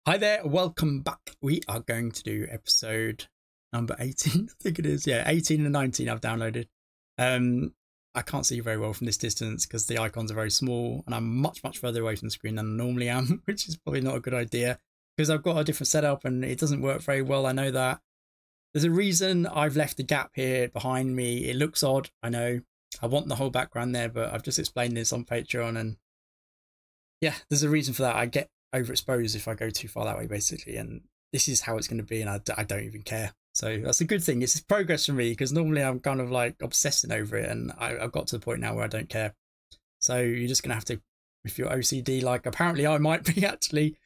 Hi there, welcome back. We are going to do episode number 18, I think it is. Yeah, 18 and 19 I've downloaded. I can't see very well from this distance because the icons are very small and I'm much further away from the screen than I normally am, which is probably not a good idea because I've got a different setup and it doesn't work very well. I know that. There's a reason I've left the gap here behind me. It looks odd, I know. I want the whole background there, but I've just explained this on Patreon and yeah, there's a reason for that. I get overexposed if I go too far that way, basically, and this is how it's going to be, and I don't even care. So that's a good thing. It's progress for me because normally I'm kind of like obsessing over it, and I've got to the point now where I don't care. So you're just going to have to, if you're OCD, like apparently I might be actually,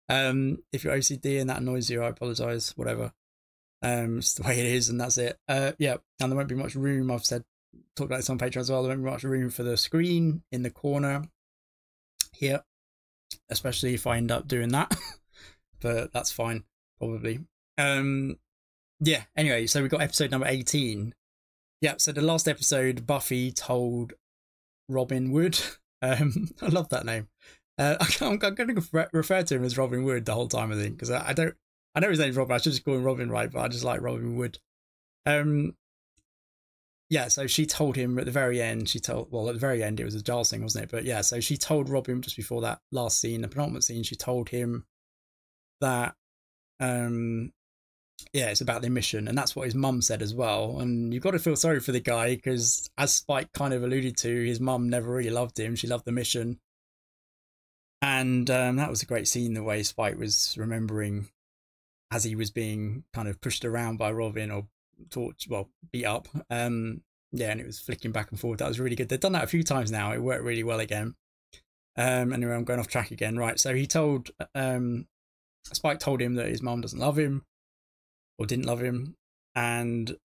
if you're OCD and that annoys you, I apologize, whatever. It's the way it is, and that's it. Yeah, and there won't be much room. I've talked about this on Patreon as well. There won't be much room for the screen in the corner here, especially if I end up doing that. But that's fine, probably. Yeah, anyway, so we got episode number 18. Yeah, so the last episode, Buffy told Robin Wood. I love that name. I'm going to refer to him as Robin Wood the whole time, I think, because I know his name's Robin. I should just call him Robin, right? But I just like Robin Wood. Yeah, so she told him at the very end, at the very end, it was a Giles thing, wasn't it? But yeah, so she told Robin just before that last scene, the penultimate scene, she told him that, yeah, it's about the mission. And that's what his mum said as well. And you've got to feel sorry for the guy because, as Spike kind of alluded to, his mum never really loved him. She loved the mission. And that was a great scene, the way Spike was remembering as he was being kind of pushed around by Robin or beat up. Yeah, and it was flicking back and forth. That was really good. They've done that a few times now. It worked really well again. Anyway, I'm going off track again. Right, so he told Spike told him that his mum doesn't love him or didn't love him, and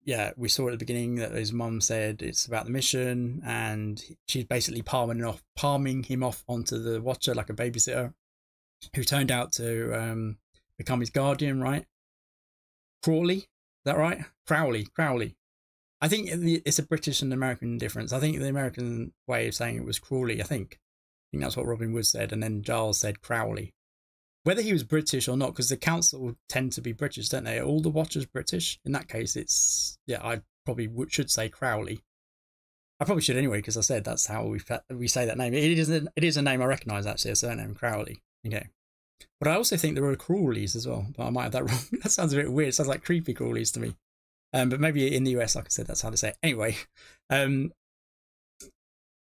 yeah, we saw at the beginning that his mum said it's about the mission, and she's basically palming him off onto the Watcher like a babysitter, who turned out to become his guardian, right? Crawley, is that right? Crowley. I think it's a British and American difference. I think the American way of saying it was Crawley. I think that's what Robin Wood said, and then Giles said Crowley. Whether he was British or not, because the council tend to be British, don't they? Are all the Watchers British? In that case, it's, yeah, I probably should say Crowley. I probably should anyway, because I said that's how we say that name. It is a name I recognise, actually, a surname, Crowley. Okay. But I also think there are Crawleys as well, but I might have that wrong. That sounds a bit weird. It sounds like creepy Crawleys to me. But maybe in the US, like I said, that's how they say it. Anyway,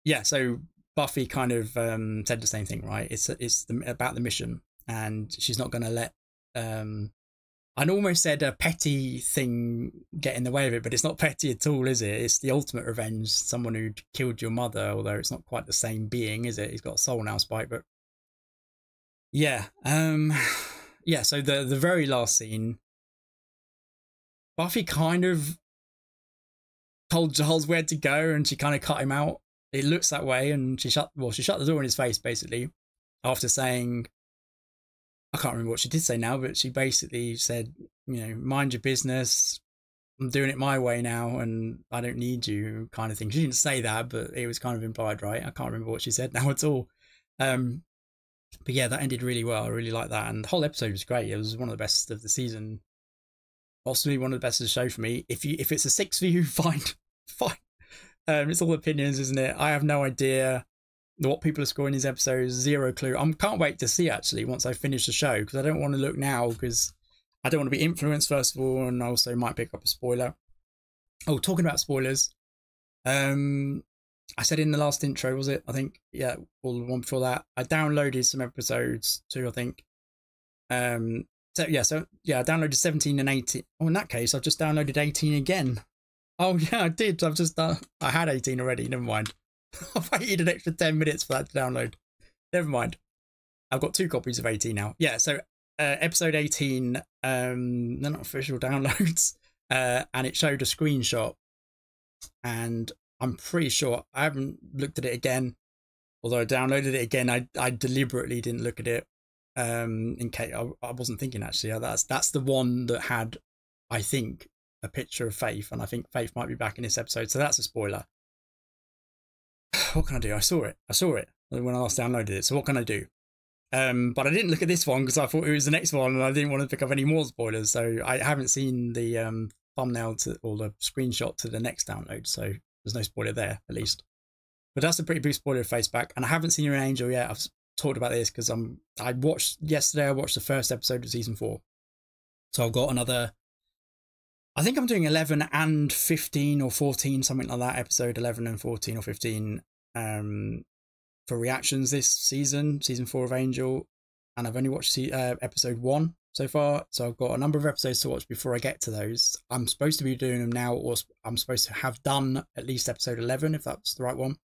yeah, so Buffy kind of said the same thing, right? It's about the mission, and she's not going to let I'd almost said a petty thing get in the way of it, but it's not petty at all, is it? It's the ultimate revenge, someone who killed your mother, although it's not quite the same being, is it? He's got a soul now, Spike, but yeah. Yeah, so the very last scene, Buffy kind of told Giles where to go and she kind of cut him out. It looks that way, and she shut the door in his face, basically, after saying, I can't remember what she did say now, but she basically said, you know, mind your business, I'm doing it my way now and I don't need you, kind of thing. She didn't say that, but it was kind of implied, right? I can't remember what she said now at all. But yeah, that ended really well. I really like that, and the whole episode was great. It was one of the best of the season, possibly one of the best of the show for me. If it's a 6 for you, fine. It's all opinions, isn't it? I have no idea what people are scoring these episodes, zero clue. I can't wait to see, actually, once I finish the show, because I don't want to look now, because I don't want to be influenced, first of all, and I also might pick up a spoiler. Oh, talking about spoilers, I said in the last intro, was it? I think, yeah, or the one before that, I downloaded some episodes too, I think. I downloaded 17 and 18. Oh, in that case, I've just downloaded 18 again. Oh, yeah, I did. I've just done, I had 18 already, never mind. I've waited an extra 10 minutes for that to download. Never mind. I've got 2 copies of 18 now. Yeah, so episode 18, they're not official downloads, and it showed a screenshot, and I'm pretty sure, I haven't looked at it again, although I downloaded it again. I deliberately didn't look at it, in case I wasn't thinking, actually. That's the one that had, I think, a picture of Faith, and I think Faith might be back in this episode, so that's a spoiler. What can I do? I saw it when I last downloaded it, so what can I do? But I didn't look at this one because I thought it was the next one and I didn't want to pick up any more spoilers. So I haven't seen the thumbnail or the screenshot to the next download. So there's no spoiler there, at least. But that's a pretty big spoiler of Face Back. And I haven't seen an Angel yet. I've talked about this because I watched the first episode of season 4. So I've got another, I think I'm doing 11 and 15 or 14, something like that. Episode 11 and 14 or 15 for reactions this season 4 of Angel. And I've only watched episode 1 so far. So I've got a number of episodes to watch before I get to those. I'm supposed to be doing them now, or I'm supposed to have done at least episode 11, if that's the right one.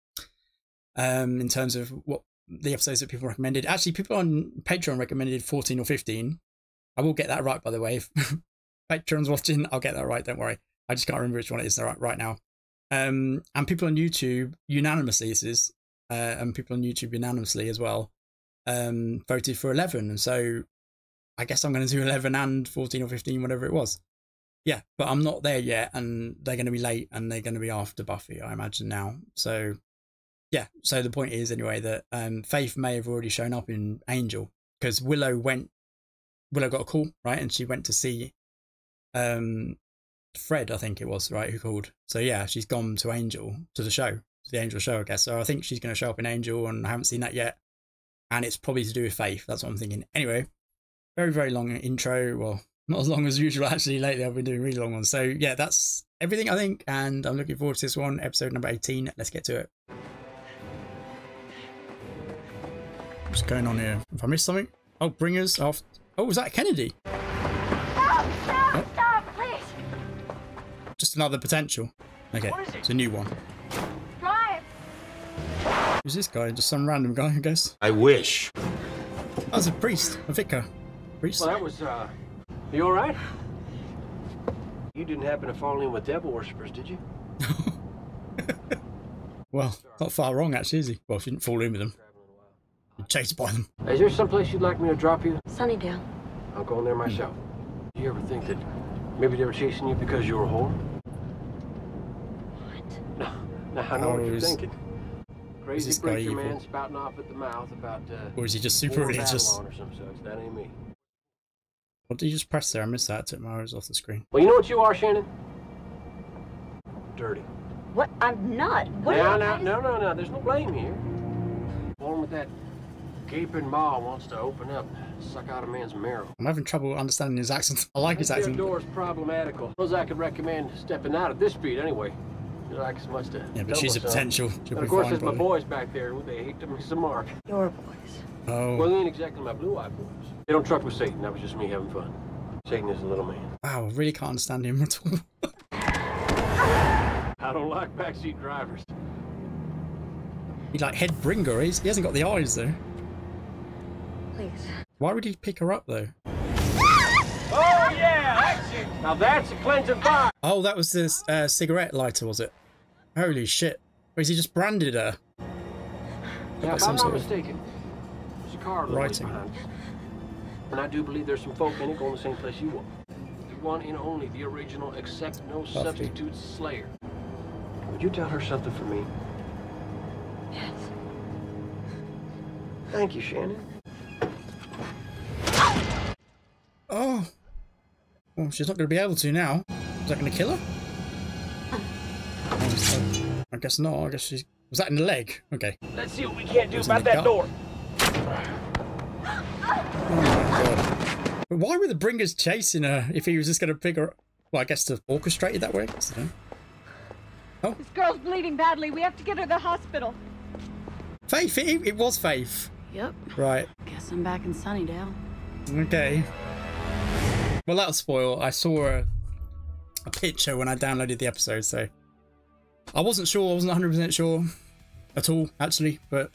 In terms of what the episodes that people recommended. Actually, people on Patreon recommended 14 or 15. I will get that right, by the way. If Patreon's watching, I'll get that right, don't worry. I just can't remember which one it is right now. And people on YouTube unanimously, and people on YouTube unanimously as well, voted for 11. And so I guess I'm going to do 11 and 14 or 15, whatever it was. Yeah, but I'm not there yet, and they're going to be late, and they're going to be after Buffy, I imagine now. So yeah, so the point is anyway that Faith may have already shown up in Angel because Willow got a call, right? And she went to see Fred, I think it was, right, who called. So yeah, she's gone to Angel, to the show, to the Angel show, I guess. So I think she's going to show up in Angel, and I haven't seen that yet. And it's probably to do with Faith. That's what I'm thinking. Anyway, very, very long intro. Well, not as long as usual, actually. Lately, I've been doing really long ones. So yeah, that's everything, I think. And I'm looking forward to this one, episode number 18. Let's get to it. What's going on here? Have I missed something? Oh, bringers off. Oh, was that Kennedy? Stop, please. Just another potential. Okay, it's a new one. Drive. Who's this guy? Just some random guy, I guess. I wish. That was a priest, a vicar. Priest. Well, that was, you alright? You didn't happen to fall in with devil worshippers, did you? Well, not far wrong, actually, is he? Well, she didn't fall in with them. Chased by them. Is there someplace you'd like me to drop you? Sunnydale. I'll go in there myself. Do you ever think that maybe they were chasing you because you were a whore? What? No, I know what you're thinking. Crazy preacher evil? man spouting off at the mouth about, or is he just super religious? Or some such. That ain't me. What did you just press there? I missed that. I took my eyes off the screen. Well, you know what you are, Shannon? Dirty. What? I'm not. What? No. There's no blame here. Born with that gaping maw wants to open up, suck out a man's marrow. I'm having trouble understanding his accent. I like his accent. Their door's problematical. Suppose I could recommend stepping out at this speed anyway. You like as much to. Yeah, but she's a potential. And of course, there's my boys back there. They hate to miss a mark. Your boys. Oh. Well, they ain't exactly my blue-eyed boys. They don't truck with Satan. That was just me having fun. Satan is a little man. Wow, I really can't understand him at all. I don't like backseat drivers. He's like head bringer. He hasn't got the eyes though. Please. Why would he pick her up though? Oh yeah, that's it. Now that's a cleansing fire. Oh, that was this cigarette lighter, was it? Holy shit! Or is he just branded her? Yeah, if I'm not mistaken, there's a car writing behind us. And I do believe there's some folk in it going the same place you will. The one and only, the original, accept no Buffy. substitute Slayer. Would you tell her something for me? Yes. Thank you, Shannon. Oh. Well, she's not going to be able to now. Is that going to kill her? I guess not. I guess she's... Was that in the leg? Okay. Let's see what we can't do about that door. Oh my god. But why were the bringers chasing her if he was just going to pick her up? Well, I guess to orchestrate it that way. Oh. This girl's bleeding badly. We have to get her to the hospital. Faith. It was Faith. Yep. Right. Guess I'm back in Sunnydale. Okay. Well, that'll spoil. I saw a picture when I downloaded the episode, so I wasn't sure. I wasn't 100% sure at all, actually, but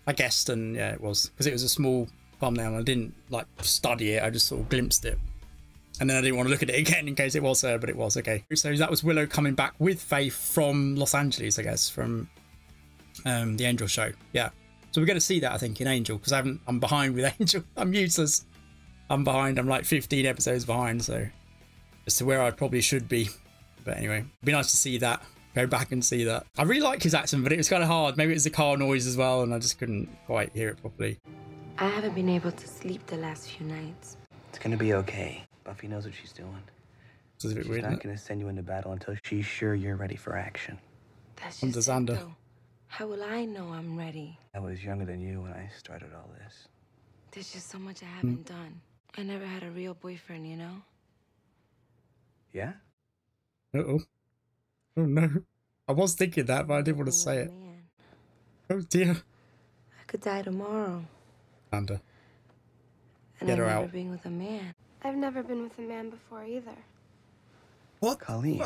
I guessed, and yeah, it was because it was a small thumbnail. And I didn't like study it. I just sort of glimpsed it, and then I didn't want to look at it again in case it was her, but it was. Okay. So that was Willow coming back with Faith from Los Angeles, I guess, from the Angel show. Yeah. So we're going to see that, I think, in Angel, because I'm behind with Angel. I'm useless. I'm behind. I'm like 15 episodes behind, so as to where I probably should be. But anyway, it'd be nice to see that. Go back and see that. I really like his accent, but it was kind of hard. Maybe it was the car noise as well, and I just couldn't quite hear it properly. I haven't been able to sleep the last few nights. It's gonna be okay. Buffy knows what she's doing. This is a bit She's weird, not isn't it? gonna send you into battle until she's sure you're ready for action. That's Under just it, Xander. though. How will I know I'm ready? I was younger than you when I started all this. There's just so much I haven't done. I never had a real boyfriend, you know? Yeah? Uh-oh. Oh, no. I was thinking that, but I didn't want to say it. Man, Oh, dear. I could die tomorrow. Xander. And Get I've her never out. been with a man. I've never been with a man before either. What? Colleen.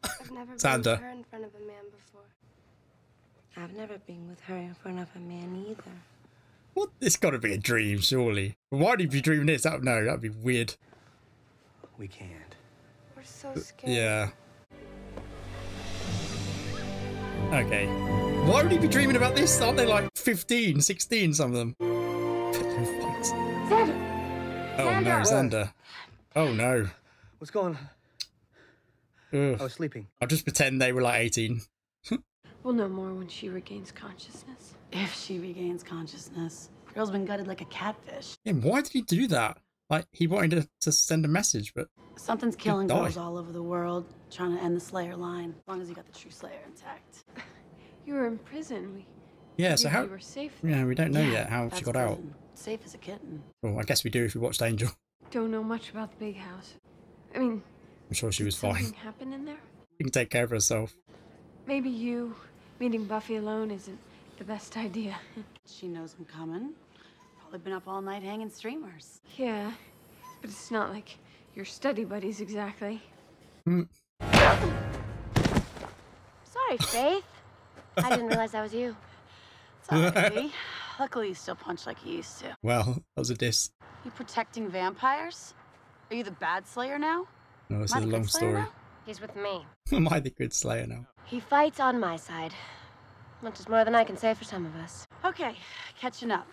I've never been Xander. with her in front of a man before. I've never been with her in front of a man either. What? It's got to be a dream, surely. Why would you be dreaming this? Oh, no, that'd be weird. We can't. We're so scared. Yeah. Okay. Why would he be dreaming about this? Aren't they like 15, 16, some of them? Xander! Oh, no, Xander. Oh, no. What's going on? Ugh. I was sleeping. I'll just pretend they were like 18. We'll know more when she regains consciousness. If she regains consciousness. Girl's been gutted like a catfish. Yeah, why did he do that? Like, he wanted to send a message, but... Something's killing die. girls all over the world, trying to end the Slayer line. As long as you got the true Slayer intact. You were in prison. Yeah, so how... You were safe. Yeah, we don't know Yeah, yet how she that's got out. prison. Safe as a kitten. Well, I guess we do if we watched Angel. Don't know much about the big house. I mean, I'm sure she did was fine. something happen in there? She can take care of herself. Maybe you meeting Buffy alone isn't the best idea. She knows I'm coming. Probably been up all night hanging streamers. Yeah, but it's not like your study buddies exactly. Sorry, Faith. I didn't realize that was you. It's all right, B. Luckily, you still punch like you used to. Well, that was a diss. You protecting vampires? Are you the bad Slayer now? No, this Am I is a the long good Slayer story. now? He's with me. Am I the good Slayer now? He fights on my side. Which is more than I can say for some of us. Okay, catching up.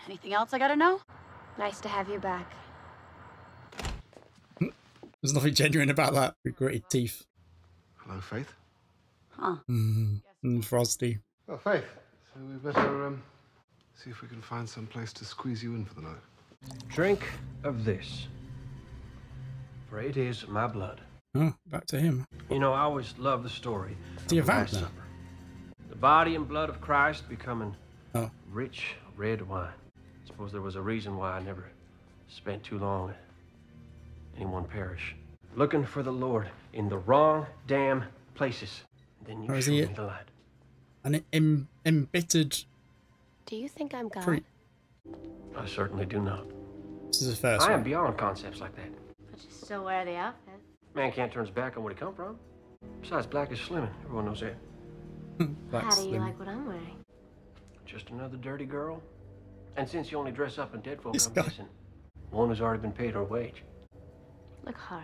Anything else I gotta know? Nice to have you back. There's nothing genuine about that. With gritted teeth. Hello, Faith. Huh. Frosty. Oh, Faith. So we better see if we can find some place to squeeze you in for the night. Drink of this, for it is my blood. Oh, back to him. You know, I always love the story of Do you the vamp Last now? Supper. The body and blood of Christ becoming Oh. rich red wine. Suppose there was a reason why I never spent too long in one parish. Looking for the Lord in the wrong damn places. Then you Or is showed he me the light. an embittered... Do you think I'm God? Pre- I certainly do not. This is the first I am one. beyond concepts like that. But you still wear the outfit. Man can't turn his back on where he come from. Besides, black is slimming. Everyone knows that. Black How do you Slim. like what I'm wearing? Just another dirty girl. And since you only dress up in dead folk, This I'm guy. guessing one has already been paid her wage. Look hard.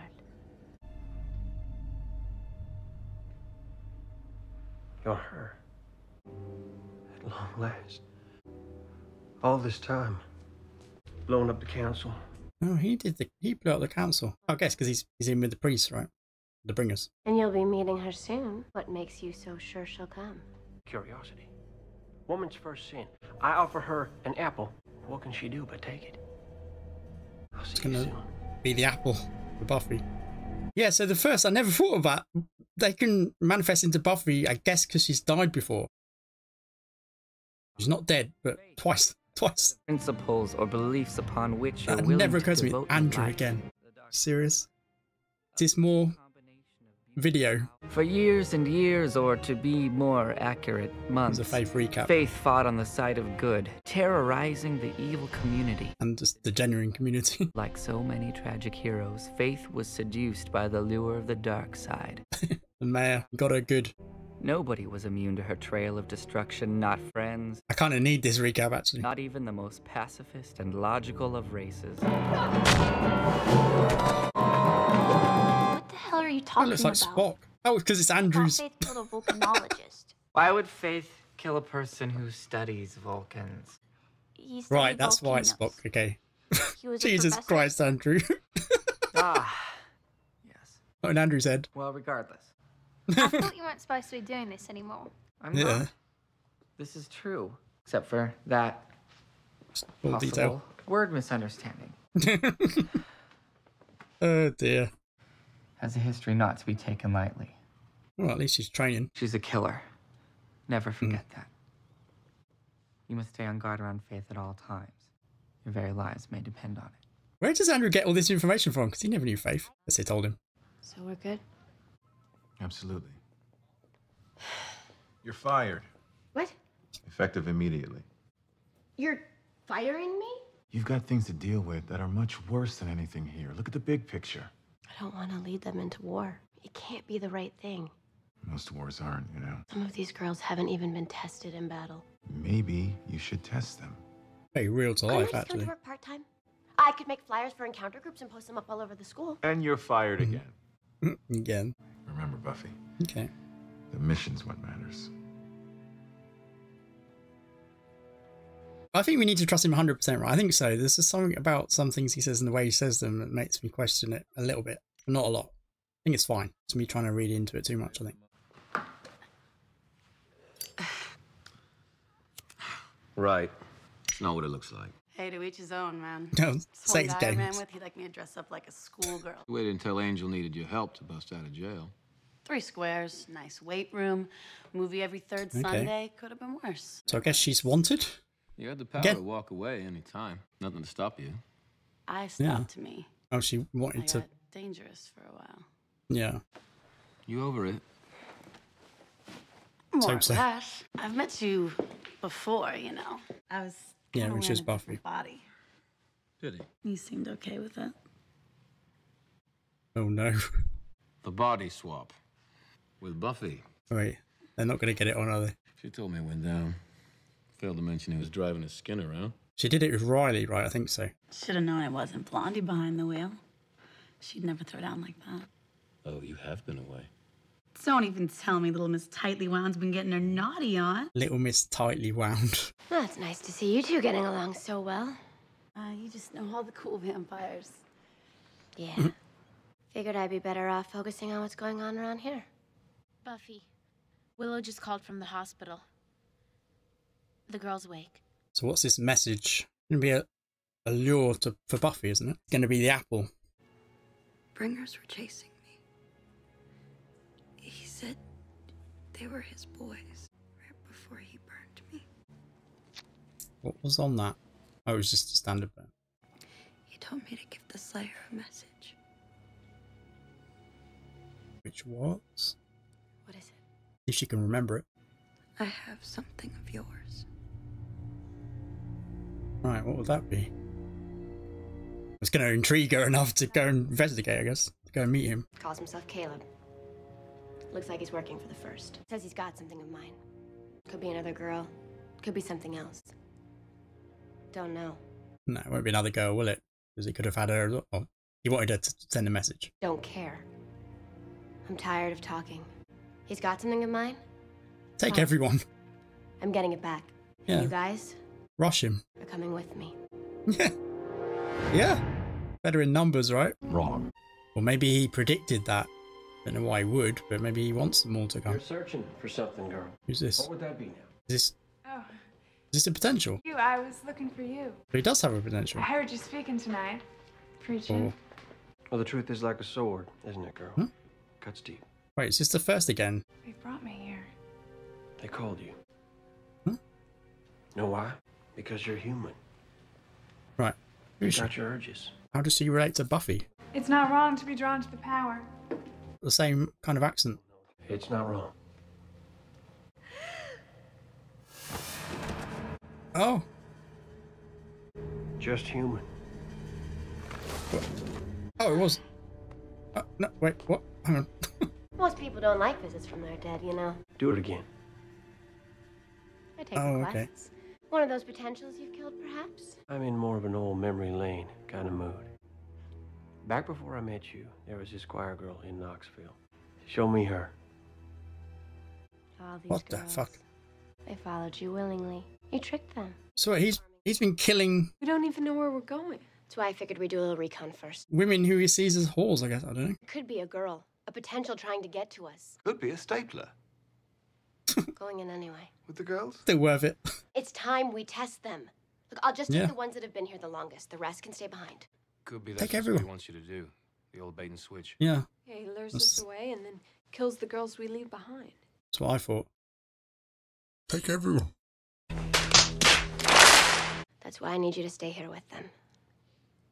You're her. At long last. All this time, blowing up the council. Oh, he blew up the council. I guess because he's in with the priests, right? The bringers. And you'll be meeting her soon. What makes you so sure she'll come? Curiosity. Woman's first sin. I offer her an apple. What can she do but take it? I'll see It's you gonna soon. be the apple for Buffy. Yeah, so the first, I never thought of that. They can manifest into Buffy, I guess, because she's died before. She's not dead, but twice. Principles or beliefs upon which you're That willing never to occurred to me. devote your Andrew life. again. Serious? Is this more video? For years and years, or to be more accurate, It was months, a Faith recap. Faith fought on the side of good, terrorizing the evil community. And just the genuine community. Like so many tragic heroes, Faith was seduced by the lure of the dark side. The mayor got her good. Nobody was immune to her trail of destruction, not friends, I kind of need this recap, actually. not even the most pacifist and logical of races. What the hell are you That talking looks like about? Spock. Oh, because it's Andrew's. Faith killed a volcanologist. Why would Faith kill a person who studies Vulcans? He studied Right, that's why it's volcanoes. Spock. Okay. He was a Jesus professor. Christ, Andrew. Ah, yes. Oh, and Andrew's head. Well, regardless. I thought you weren't supposed to be doing this anymore. I'm Yeah. not. This is true. Except for that Just full Possible detail. word misunderstanding. Oh dear. Has a history not to be taken lightly. Well, at least she's training. She's a killer. Never forget that. You must stay on guard around Faith at all times. Your very lives may depend on it. Where does Andrew get all this information from? Because he never knew Faith, as they told him. So we're good? Absolutely. You're fired. What? Effective immediately. You're firing me? You've got things to deal with that are much worse than anything here. Look at the big picture. I don't want to lead them into war. It can't be the right thing. Most wars aren't, you know. Some of these girls haven't even been tested in battle. Maybe you should test them. Very real to life, Couldn't I just go actually. to work part-time? I could make flyers for encounter groups and post them up all over the school. And you're fired again. Again. Remember, Buffy, Okay. the mission's what matters. I think we need to trust him 100%, right? I think so. There's just something about some things he says and the way he says them that makes me question it a little bit, but not a lot. I think it's fine. It's me trying to read into it too much, I think. Right. It's not what it looks like. Hey, to each his own, man. No, This sex one guy I ran games. with, he'd like me to dress up like a schoolgirl. You waited until Angel needed your help to bust out of jail. 3 squares, nice weight room, movie every third Sunday. Could have been worse. So I guess she's wanted? You had the power Again. to walk away any time. Nothing to stop you. I stopped Yeah. to me. Oh, she I wanted to... got dangerous for a while. Yeah. You over it? More hope or so. less. I've met you before, you know. I was Yeah, kinda when she was wearing a Buffy. different body. Did he? You seemed okay with it. Oh no. The body swap. With Buffy. Wait, they're not going to get it on, are they? She told me it went down. Failed to mention he was driving his skin around. She did it with Riley, right? I think so. Should have known it wasn't Blondie behind the wheel. She'd never throw down like that. Oh, you have been away. Don't even tell me little Miss Tightly Wound's been getting her naughty on. Little Miss Tightly Wound. Well, it's nice to see you two getting along so well. You just know all the cool vampires. Yeah. Figured I'd be better off focusing on what's going on around here. Buffy, Willow just called from the hospital. The girl's awake. So what's this message? Going to be a lure for Buffy, isn't it? It's going to be the apple. Bringers were chasing me. He said they were his boys right before he burned me. What was on that? Oh, it was just a standard burn. He told me to give the Slayer a message. Which was? What is it? If she can remember it. I have something of yours. Right, what would that be? It's going to intrigue her enough to go and investigate, I guess. To go and meet him. Calls himself Caleb. Looks like he's working for the First. Says he's got something of mine. Could be another girl. Could be something else. Don't know. No, it won't be another girl, will it? Because he could have had her... Oh, he wanted her to send a message. Don't care. I'm tired of talking. He's got something of mine? Take Fine. everyone. I'm getting it back. Yeah. You guys Rush him. are coming with me. Yeah. Yeah. Better in numbers, right? Wrong. Or maybe he predicted that. Don't know why he would, but maybe he wants them all to come. You're searching for something, girl. Who's this? What would that be now? Is Oh, this a potential? you. I was looking for you. But he does have a potential. I heard you speaking tonight. Preaching. Or, Well, the truth is like a sword, isn't it, girl? Hmm? Cuts deep. wait, is this the first again? They brought me here. They called you. Hmm? Know why? Because you're human. Right. Who You is she? got your urges. How does she relate to Buffy? It's not wrong to be drawn to the power. The same kind of accent. It's not wrong. Oh. Just human. Oh, it was. No, wait, what? Hang on. Most people don't like visits from their dead, you know. Do it again. I take Oh, requests. okay. One of those potentials you've killed, perhaps? I'm in more of an old memory lane kind of mood. Back before I met you, there was this choir girl in Knoxville. Show me her. All these What the girls. fuck? They followed you willingly. You tricked them. So he's been killing We don't even know where we're going. That's why I figured we'd do a little recon first. women who he sees as whores, I guess. I don't know. It could be a girl. A potential trying to get to us. Could be a stapler. Going in anyway. With the girls? Still worth it. It's time we test them. Look, I'll just take the ones that have been here the longest. The rest can stay behind. Could be that's what he wants you to do. The old bait and switch. Yeah. Yeah, he lures us away and then kills the girls we leave behind. That's what I thought. Take everyone. That's why I need you to stay here with them.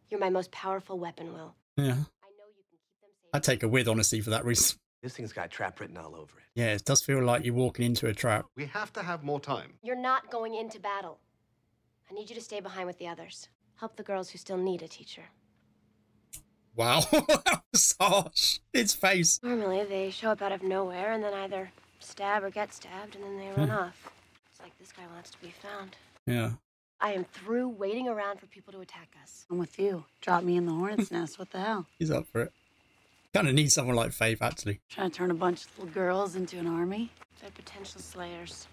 You're my most powerful weapon, Will. Yeah. I'd take a with, honestly, for that reason. This thing's got trap written all over it. Yeah, it does feel like you're walking into a trap. We have to have more time. You're not going into battle. I need you to stay behind with the others. Help the girls who still need a teacher. Wow, that was harsh. His face. Normally, they show up out of nowhere and then either stab or get stabbed and then they run off. It's like this guy wants to be found. Yeah. I am through waiting around for people to attack us. I'm with you. Drop me in the hornet's nest. What the hell? He's up for it. Kind of need someone like Faith, actually. Trying to turn a bunch of little girls into an army? They're potential slayers.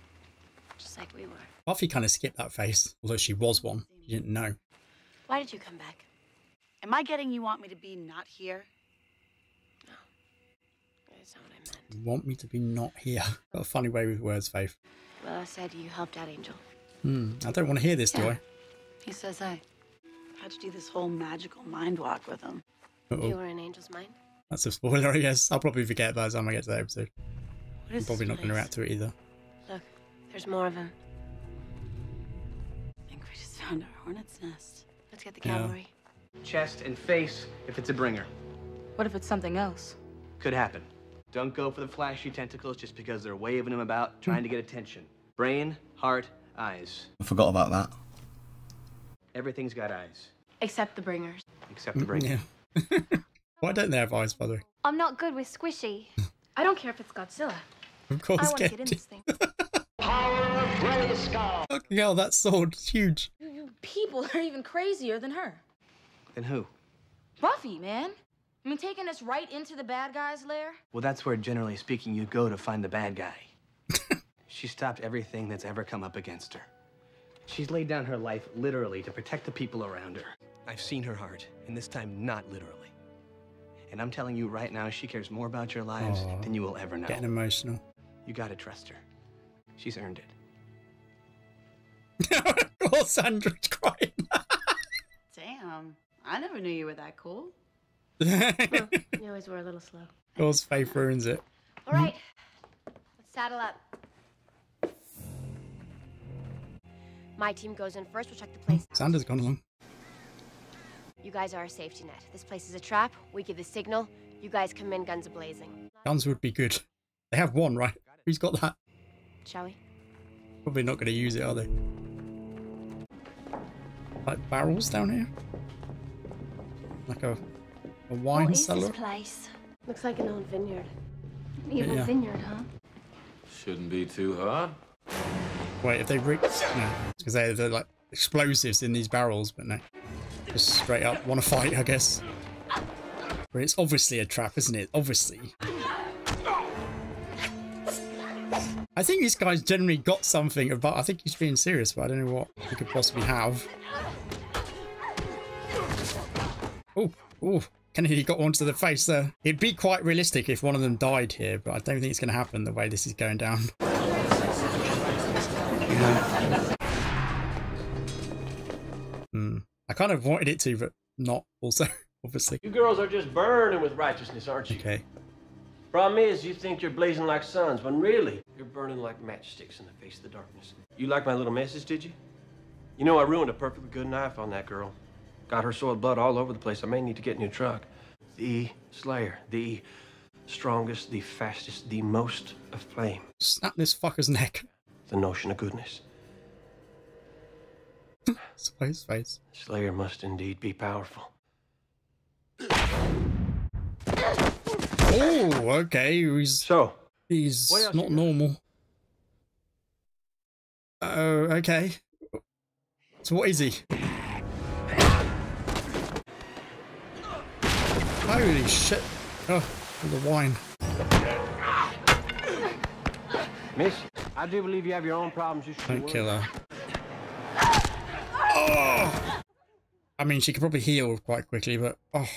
Just like we were. Buffy kind of skipped that phase, although she was one. She didn't know. Why did you come back? Am I getting you want me to be not here? No. That's not what I meant. You want me to be not here. Got a funny way with words, Faith. Well, I said you helped out Angel. I don't want to hear this, do I? He says I had to do this whole magical mind walk with him. Uh-oh. You were in Angel's mind? That's a spoiler, I guess. I'll probably forget by the time I get to that episode. What is I'm probably this not going to place? react to it either. Look, there's more of him. I think we just found our hornet's nest. Let's get the cavalry. Chest and face if it's a bringer. What if it's something else? Could happen. Don't go for the flashy tentacles just because they're waving them about, trying to get attention. Brain, heart, eyes. I forgot about that. Everything's got eyes. Except the bringers. Except the bringer. Yeah. Why don't they have eyes, by the way? I'm not good with squishy. I don't care if it's Godzilla. Of course, I want to get in this thing. Fucking hell, that sword's huge. You people are even crazier than her. Then who? Buffy, man. I mean, taking us right into the bad guy's lair? Well, that's where, generally speaking, you go to find the bad guy. She stopped everything that's ever come up against her. She's laid down her life literally to protect the people around her. I've seen her heart, and this time not literally. And I'm telling you right now, she cares more about your lives than you will ever know. Getting emotional. You gotta trust her. She's earned it. Of course, Sandra's crying. Damn, I never knew you were that cool. You always were a little slow. Of course, Faith ruins it. All right, let's saddle up. My team goes in first. We'll check the place out. Sandra's gone along. You guys are our safety net. This place is a trap. We give the signal. You guys come in guns a-blazing. Guns would be good. They have one, right? Who's got that? Shall we? Probably not going to use it, are they? Like barrels down here? Like a wine What is cellar? this place? Looks like an old vineyard. Evil Yeah. vineyard, huh? Shouldn't be too hard. Wait, if they no, because they're like explosives in these barrels, but no, just straight up want to fight, I guess. But it's obviously a trap, isn't it? Obviously. I think this guy's generally got something about. I think he's being serious, but I don't know what he could possibly have. Oh, Kennedy got one to the face there. It'd be quite realistic if one of them died here, but I don't think it's going to happen the way this is going down. I kind of wanted it to, but not also, obviously. You girls are just burning with righteousness, aren't you? Okay. Problem is, you think you're blazing like suns, when really, you're burning like matchsticks in the face of the darkness. You like my little message, did you? You know, I ruined a perfectly good knife on that girl. Got her soiled blood all over the place. I may need to get a new truck. The Slayer, the strongest, the fastest, the most aflame. Snap this fucker's neck. The notion of goodness. Space face. Slayer must indeed be powerful. Oh, okay. He's not normal. Oh, okay. So what is he? Holy shit. Oh, the wine. Miss, I do believe you have your own problems. You should Don't kill her. Oh! I mean, she could probably heal quite quickly, but oh.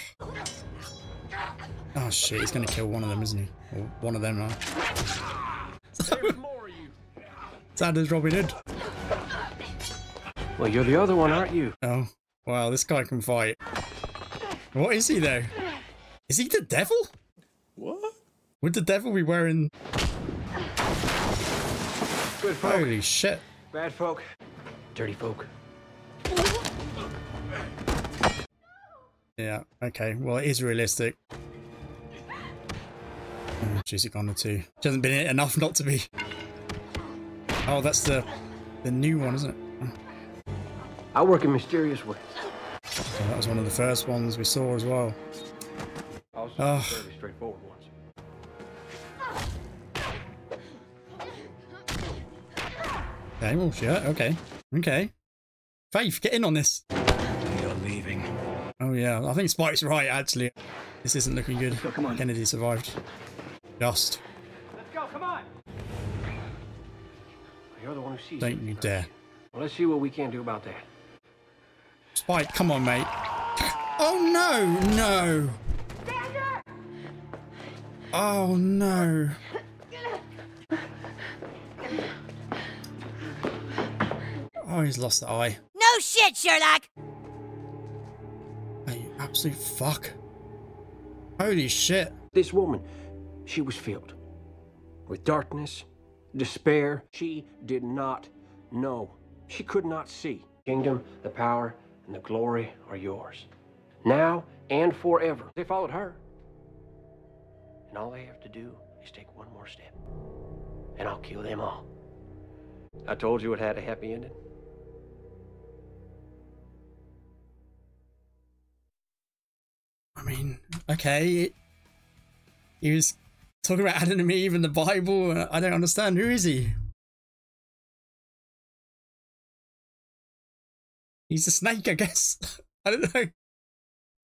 Oh shit, he's gonna kill one of them, isn't he? Or one of them now. Sandra's Robin Hood. Well, you're the other one, aren't you? Oh, wow, this guy can fight. What is he, though? Is he the devil? What? Would the devil be wearing... Good folk. Holy shit. Bad folk. Dirty folk. Yeah, okay. Well, it is realistic. Oh, jeez, it gone to 2. She hasn't been in it enough not to be. Oh, that's the new one, isn't it? I work in mysterious ways. So that was one of the first ones we saw as well. Also, fairly straightforward ones. Okay, well, yeah, okay. Okay. Faith, get in on this. You're leaving. Oh, yeah. I think Spike's right, actually. This isn't looking good. Let's go, come on. Kennedy survived. Just. Let's go, come on! You're the one who sees Don't you dare. Well, let's see what we can do about that. Spike, come on, mate. Oh, no, no. Oh, no. Oh, he's lost the eye. No shit, Sherlock! Hey, you absolute fuck. Holy shit. This woman, she was filled with darkness, despair. She did not know. She could not see. Kingdom, the power, and the glory are yours. Now and forever. They followed her. And all they have to do is take one more step. And I'll kill them all. I told you it had a happy ending. I mean, okay. He was talking about Adam and Eve in the Bible. I don't understand. Who is he? He's a snake, I guess. I don't know.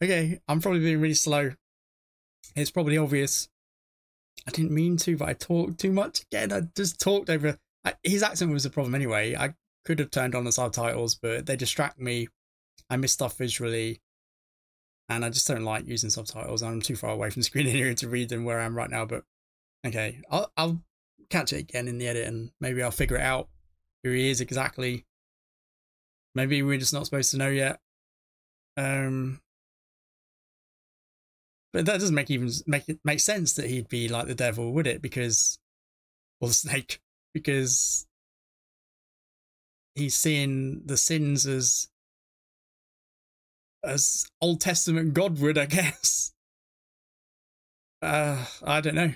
Okay, I'm probably being really slow. It's probably obvious. I didn't mean to, but I talked too much. Again, I just talked over... his accent was a problem anyway. I could have turned on the subtitles, but they distract me. I miss stuff visually. And I just don't like using subtitles. I'm too far away from the screen here to read them where I am right now. But okay, I'll catch it again in the edit and maybe I'll figure it out who he is exactly. Maybe we're just not supposed to know yet. But that doesn't make sense that he'd be like the devil, would it? Because, or the snake, because he's seeing the sins as Old Testament God would, I guess. I don't know.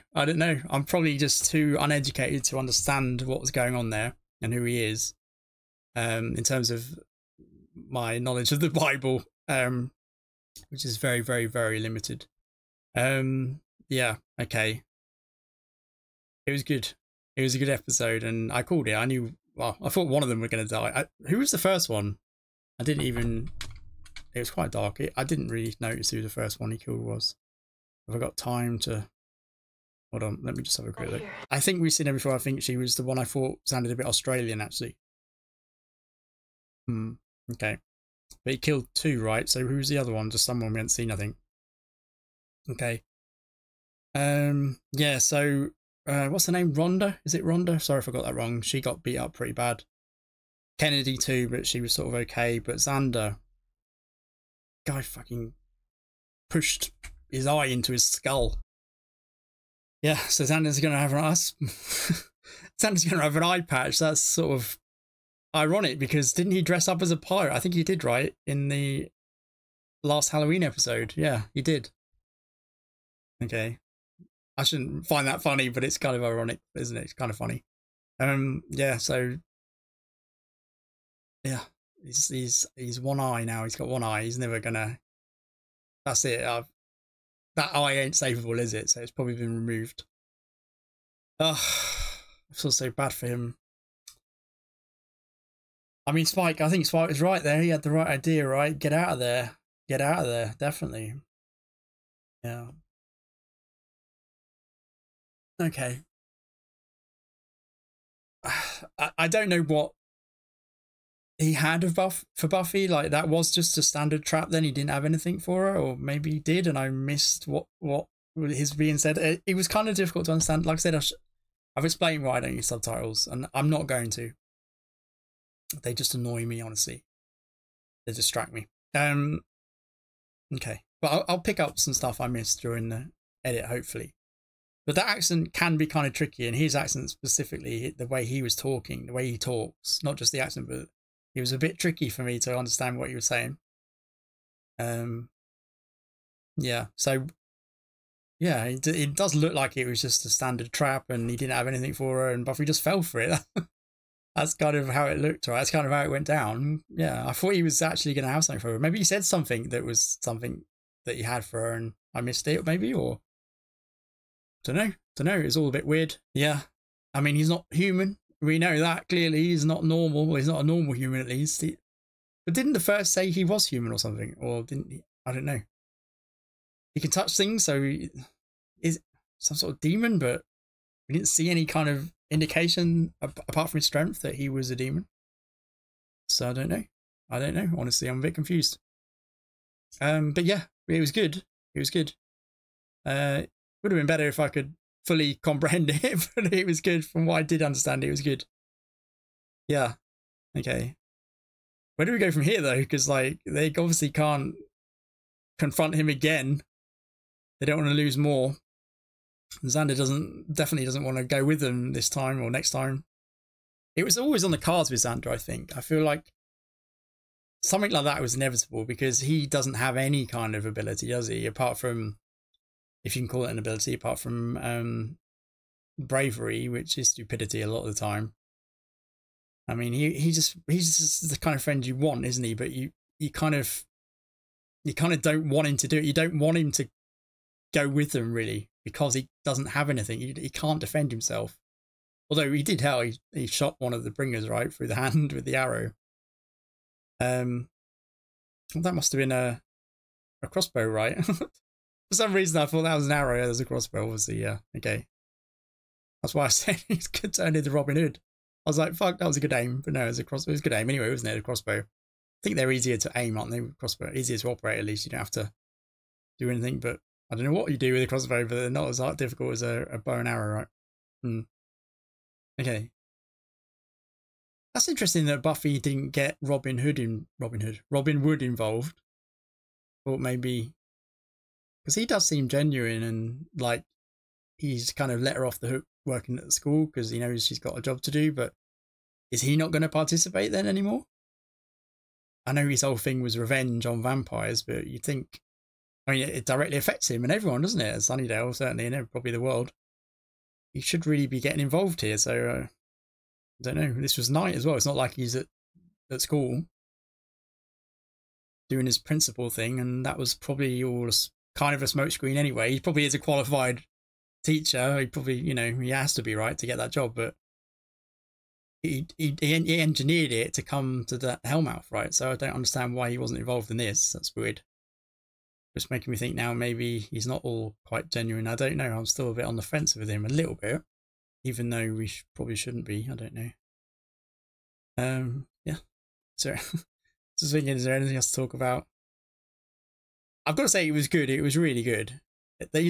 I'm probably just too uneducated to understand what was going on there and who he is. In terms of my knowledge of the Bible, which is very, very, very limited. Yeah, okay. It was good. It was a good episode, and I called it. I knew. Well, I thought one of them were going to die. Who was the first one? I didn't even. It was quite dark. I didn't really notice who the first one he killed was. Have I got time to... Hold on, let me just have a quick look. I think we've seen her before. I think she was the one I thought sounded a bit Australian, actually. Okay. But he killed 2, right? So who's the other one? Just someone we haven't seen, I think. Okay. Yeah, so... what's her name? Rhonda? Is it Rhonda? Sorry if I got that wrong. She got beat up pretty bad. Kennedy too, but she was sort of okay. But Xander... Guy fucking pushed his eye into his skull. Yeah, so Xander's gonna have Xander's gonna have an eye patch. That's sort of ironic because didn't he dress up as a pirate? I think he did, right? In the last Halloween episode. Yeah, he did. Okay. I shouldn't find that funny, but it's kind of ironic, isn't it? It's kind of funny. Yeah, so yeah. He's one eye now. He's got one eye. He's never gonna. That's it. That eye ain't savable, is it? So it's probably been removed. Ugh, I feel so bad for him. I mean, Spike. I think Spike was right there. He had the right idea, right? Get out of there. Get out of there. Definitely. Yeah. Okay. I don't know what he had for Buffy. Like, that was just a standard trap, then he didn't have anything for her, or maybe he did and I missed what his being said. It was kind of difficult to understand. Like I said, I've explained why I don't use subtitles, and I'm not going to. They just annoy me, honestly. they distract me. Okay, but I'll pick up some stuff I missed during the edit, hopefully. But that accent can be kind of tricky, and his accent specifically, the way he was talking, the way he talks, not just the accent, but it was a bit tricky for me to understand what he was saying. Yeah, so yeah, it does look like it was just a standard trap, and he didn't have anything for her, and Buffy just fell for it. That's kind of how it looked, right? That's kind of how it went down. Yeah, I thought he was actually going to have something for her. Maybe he said something that was something that he had for her, and I missed it, maybe, or don't know. It's all a bit weird. Yeah, I mean, he's not human. We know that clearly. He's not normal. Well, he's not a normal human, at least. But didn't the first say he was human or something, or didn't he? I don't know. He can touch things, so he is some sort of demon, but we didn't see any kind of indication apart from his strength that he was a demon. So I don't know. Honestly, I'm a bit confused. But yeah, it was good. Would have been better if I could fully comprehend it, but it was good. From what I did understand, it was good. Yeah. Okay. Where do we go from here, though? Because, like, they obviously can't confront him again. They don't want to lose more. Xander definitely doesn't want to go with them this time or next time. It was always on the cards with Xander, I think. I feel like something like that was inevitable because he doesn't have any kind of ability, does he? Apart from, if you can call it an ability, apart from bravery, which is stupidity a lot of the time. I mean, he's just the kind of friend you want, isn't he? But you kind of don't want him to do it. You don't want him to go with them, really, because he doesn't have anything. He can't defend himself. Although he did how he shot one of the bringers right through the hand with the arrow. Well, that must have been a crossbow, right? For some reason I thought that was an arrow. There's a crossbow, obviously. Yeah, okay. That's why I said he's good turn into Robin Hood. I was like, fuck, that was a good aim. But no, it was a good aim anyway, wasn't it? A crossbow. I think they're easier to aim, aren't they? Crossbow, easier to operate, at least. You don't have to do anything. But I don't know what you do with a crossbow, but they're not as difficult as a bow and arrow, right? Okay. That's interesting that Buffy didn't get Robin Wood involved. Or maybe because he does seem genuine and like he's kind of let her off the hook working at the school because he knows she's got a job to do, but is he not going to participate then anymore? I know his whole thing was revenge on vampires, but you think, I mean, it directly affects him and everyone, doesn't it? At Sunnydale, certainly, and probably the world. He should really be getting involved here, so I don't know. This was night as well. It's not like he's at school doing his principal thing, and that was probably all kind of a smokescreen anyway. He probably is a qualified teacher. He probably, he has to be, right, to get that job, but he engineered it to come to the Hellmouth, right? So I don't understand why he wasn't involved in this. That's weird. Just making me think now maybe he's not all quite genuine. I don't know. I'm still a bit on the fence with him a little bit, even though we probably shouldn't be. I don't know. Yeah. So just thinking, is there anything else to talk about? I've got to say it was good. It was really good.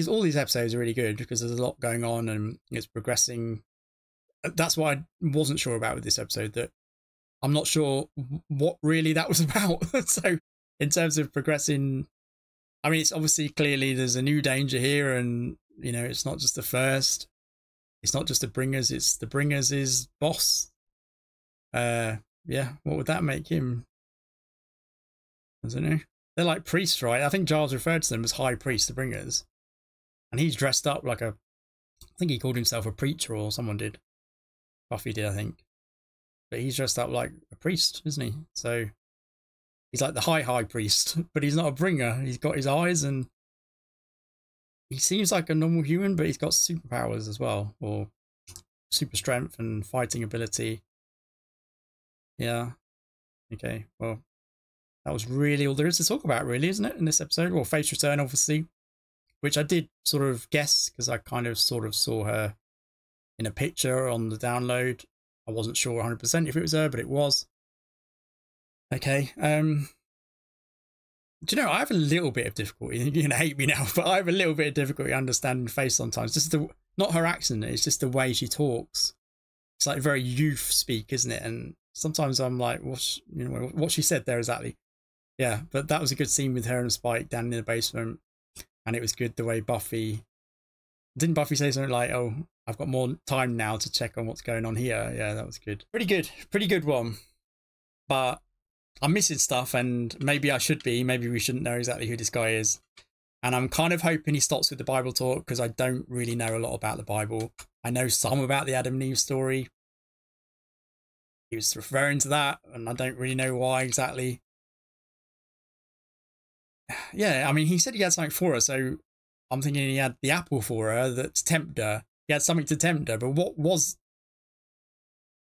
All these episodes are really good because there's a lot going on and it's progressing. That's what I wasn't sure about with this episode, that I'm not sure what really that was about. So in terms of progressing, I mean, it's obviously clearly there's a new danger here, and it's not just the first. It's not just the Bringers, it's the Bringers' boss. Yeah, what would that make him? I don't know. They're like priests, right? I think Giles referred to them as high priests, the Bringers. And he's dressed up like I think he called himself a preacher, or someone did. Buffy did, I think. But he's dressed up like a priest, isn't he? So he's like the high priest, but he's not a bringer. He's got his eyes and he seems like a normal human, but he's got superpowers as well, or super strength and fighting ability. Yeah. Okay, well, that was really all there is to talk about, really, isn't it, in this episode? Well, Fate's Return, obviously, which I did sort of guess because I kind of sort of saw her in a picture on the download. I wasn't sure 100% if it was her, but it was. Okay. Do you know, I have a little bit of difficulty. You're going to hate me now, but I have a little bit of difficulty understanding Faith sometimes. Just not her accent, it's just the way she talks. It's like very youth speak, isn't it? And sometimes I'm like, what she said there exactly? yeah, but that was a good scene with her and Spike down in the basement. And it was good the way Buffy... Didn't Buffy say something like, oh, I've got more time now to check on what's going on here? Yeah, that was good. Pretty good one. But I'm missing stuff, and maybe I should be. Maybe we shouldn't know exactly who this guy is. And I'm kind of hoping he stops with the Bible talk, because I don't really know a lot about the Bible. I know some about the Adam and Eve story. He was referring to that, and I don't really know why exactly. Yeah, I mean, he said he had something for her, so I'm thinking he had the apple for her that tempted her. He had something to tempt her, but what was...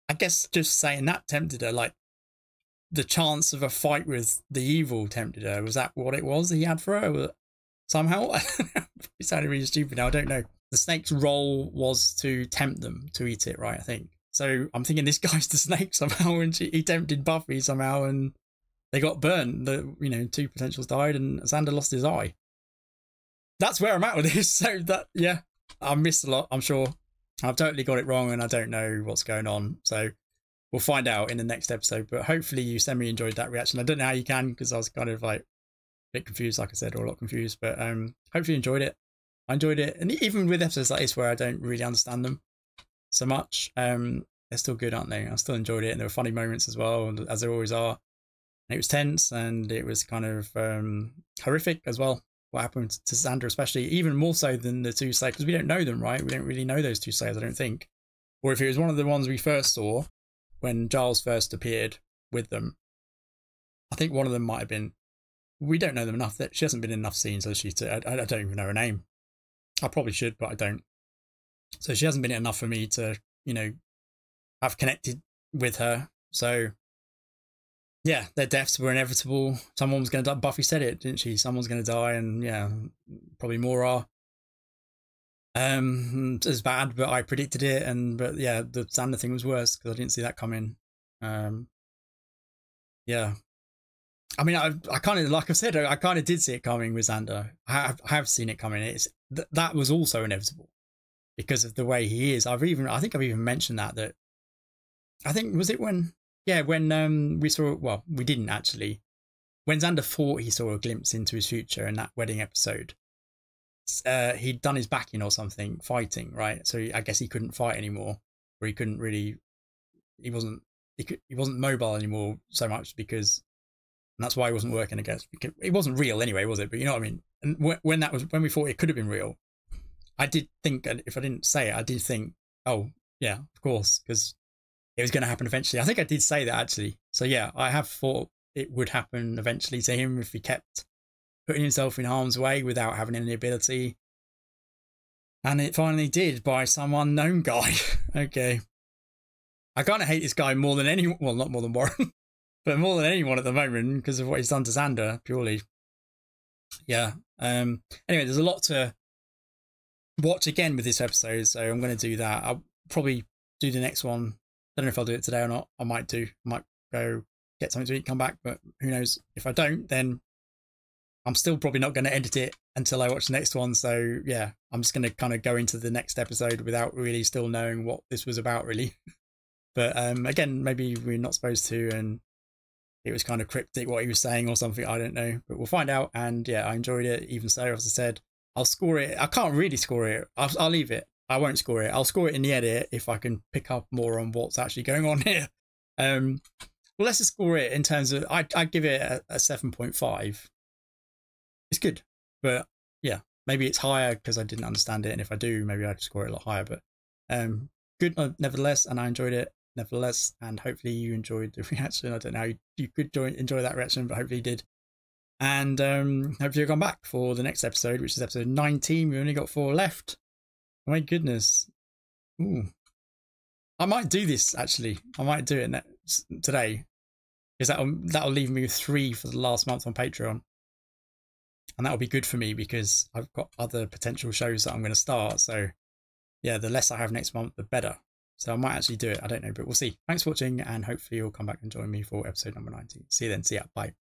I guess just saying that tempted her, like, the chance of a fight with the evil tempted her. Was that what it was he had for her? Somehow? It sounded really stupid now, I don't know. The snake's role was to tempt them to eat it, right, I think. So I'm thinking this guy's the snake somehow, and he tempted Buffy somehow, and they got burnt. You know, 2 potentials died, and Xander lost his eye. That's where I'm at with this. So that, yeah, I missed a lot, I'm sure. I've totally got it wrong, and I don't know what's going on. So we'll find out in the next episode, but hopefully you semi-enjoyed that reaction. I don't know how you can, because I was kind of like a bit confused, like I said, or a lot confused, but hopefully you enjoyed it. I enjoyed it, and even with episodes like this where I don't really understand them so much, they're still good, aren't they? I still enjoyed it, and there were funny moments as well, as there always are. And it was tense, and it was kind of horrific as well, what happened to Xander, especially, even more so than the two Slayers, because we don't know them, right? We don't really know those two Slayers, I don't think. Or if it was one of the ones we first saw when Giles first appeared with them, I think one of them might have been... We don't know them enough. That she hasn't been in enough scenes, has she? I don't even know her name. I probably should, but I don't. So she hasn't been in enough for me to, you know, have connected with her. So yeah, their deaths were inevitable. Someone was going to die. Buffy said it, didn't she? Someone's going to die, and yeah, probably more are. It's bad, but I predicted it, but yeah, the Xander thing was worse because I didn't see that coming. Yeah. I mean, I kind of, like I said, I kind of did see it coming with Xander. I have seen it coming. That was also inevitable because of the way he is. I think I've even mentioned that I think, was it when we saw, well, we didn't actually. When Xander thought he saw a glimpse into his future in that wedding episode, he'd done his backing or something, fighting, right? So I guess he couldn't fight anymore, or he couldn't really, he wasn't mobile anymore so much because... And that's why he wasn't working against. It wasn't real anyway, was it? But you know what I mean. And when we thought it could have been real, I did think, and if I didn't say it, I did think, oh yeah, of course, because it was going to happen eventually. I think I did say that actually. So yeah, I have thought it would happen eventually to him if he kept putting himself in harm's way without having any ability. And it finally did by some unknown guy. Okay. I kind of hate this guy more than anyone. Well, not more than Warren. But more than anyone at the moment because of what he's done to Xander, purely. Yeah. Anyway, there's a lot to watch again with this episode, so I'm going to do that. I'll probably do the next one. I don't know if I'll do it today or not. I might do. I might go get something to eat, come back, but who knows? If I don't, then I'm still probably not going to edit it until I watch the next one. So yeah, I'm just going to kind of go into the next episode without really still knowing what this was about, really. But again, maybe we're not supposed to, and it was kind of cryptic what he was saying or something. I don't know, but we'll find out. And yeah, I enjoyed it. Even so, as I said, I'll score it. I can't really score it. I'll leave it. I won't score it. I'll score it in the edit if I can pick up more on what's actually going on here. Well, let's just score it in terms of, I'd give it a 7.5. It's good, but yeah, maybe it's higher because I didn't understand it. And if I do, maybe I'd score it a lot higher, but good nevertheless. And I enjoyed it nevertheless, and hopefully you enjoyed the reaction. I don't know how you could enjoy that reaction, but hopefully you did. And hopefully you'll come back for the next episode, which is episode 19. We've only got 4 left. Oh my goodness. Ooh. I might do this, actually. I might do it today, because that'll leave me with 3 for the last month on Patreon. And that'll be good for me because I've got other potential shows that I'm going to start. So yeah, the less I have next month, the better. So I might actually do it. I don't know, but we'll see. Thanks for watching, and hopefully you'll come back and join me for episode number 19. See you then. See ya. Bye.